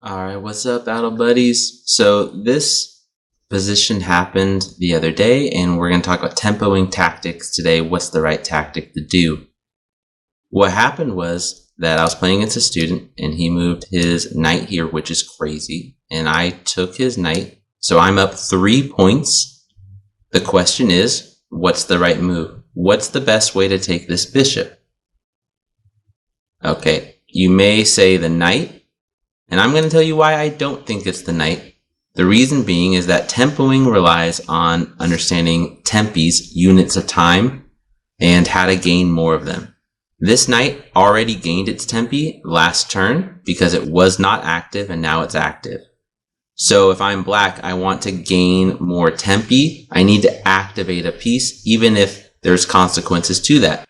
Alright, what's up, battle buddies? So this position happened the other day, and we're going to talk about tempoing tactics today. What's the right tactic to do? What happened was that I was playing against a student, and he moved his knight here, which is crazy, and I took his knight, so I'm up 3 points. The question is, what's the right move? What's the best way to take this bishop? Okay, you may say the knight, and I'm going to tell you why I don't think it's the knight. The reason being is that tempoing relies on understanding tempes, units of time, and how to gain more of them. This knight already gained its tempe last turn because it was not active and now it's active. So if I'm black, I want to gain more tempe. I need to activate a piece even if there's consequences to that.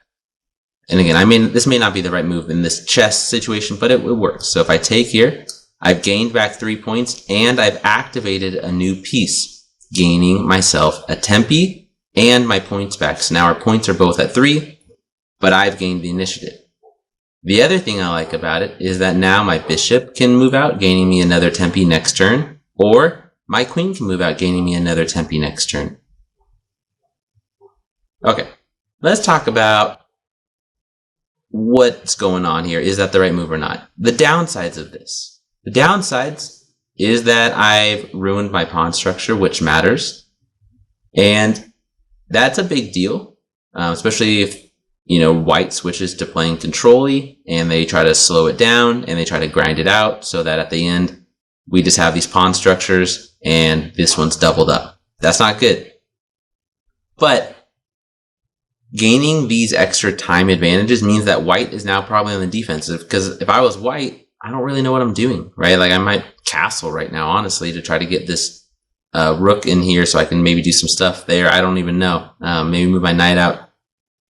And again, this may not be the right move in this chess situation, but it works. So if I take here, I've gained back 3 points and I've activated a new piece, gaining myself a tempe and my points back. So now our points are both at 3, but I've gained the initiative. The other thing I like about it is that now my bishop can move out, gaining me another tempe next turn, or my queen can move out, gaining me another tempe next turn. Okay, let's talk about what's going on here. Is that the right move or not? The downsides of this. The downsides is that I've ruined my pawn structure, which matters. And that's a big deal, especially if, white switches to playing control-y and they try to slow it down and they try to grind it out so that at the end, we just have these pawn structures and this one's doubled up. That's not good. But gaining these extra time advantages means that white is now probably on the defensive, because if I was white, I don't really know what I'm doing, right? Like I might castle right now, honestly, to try to get this rook in here so I can maybe do some stuff there. I don't even know. Maybe move my knight out.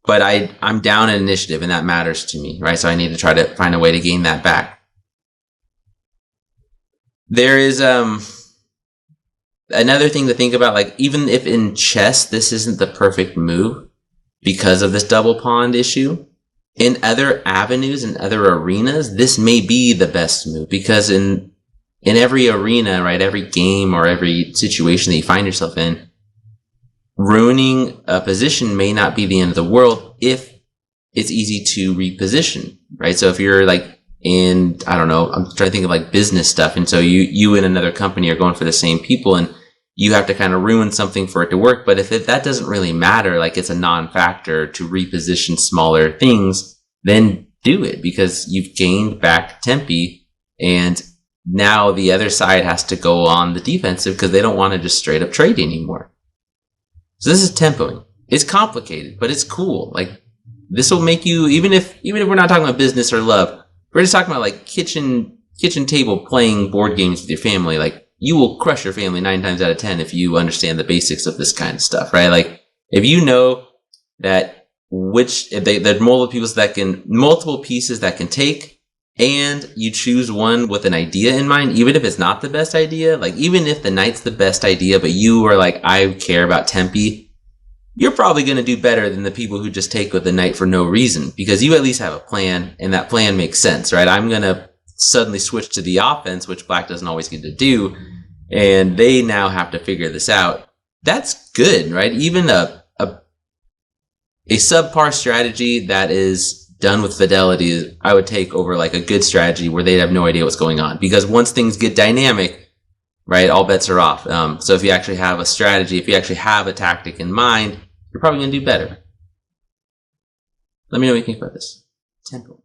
But I'm down in initiative, and that matters to me, right? So I need to try to find a way to gain that back. There is another thing to think about, like even if in chess this isn't the perfect move, because of this double pawned issue, in other avenues and other arenas, this may be the best move, because in every arena, right, every game or every situation that you find yourself in, ruining a position may not be the end of the world if it's easy to reposition, right? So if you're like in, I don't know, I'm trying to think of like business stuff, and so you and another company are going for the same people, and you have to kind of ruin something for it to work. But if that doesn't really matter, like it's a non-factor to reposition smaller things, then do it, because you've gained back tempe, and now the other side has to go on the defensive because they don't want to just straight up trade anymore. So this is tempoing. It's complicated, but it's cool. Like this will make you, even if we're not talking about business or love, we're just talking about like kitchen table playing board games with your family. Like, you will crush your family 9 times out of 10 if you understand the basics of this kind of stuff, right? Like, if you know that there are multiple pieces that can take, and you choose one with an idea in mind, even if it's not the best idea, like even if the knight's the best idea, but you are like, I care about tempe, you're probably going to do better than the people who just take with the knight for no reason, because you at least have a plan, and that plan makes sense, right? I'm going to suddenly switch to the offense, which black doesn't always get to do, and they now have to figure this out. That's good, right? Even a subpar strategy that is done with fidelity, I would take over like a good strategy where they'd have no idea what's going on, because once things get dynamic, right, all bets are off. So if you actually have a strategy, if you actually have a tactic in mind, you're probably going to do better. Let me know what you think about this. Tempo.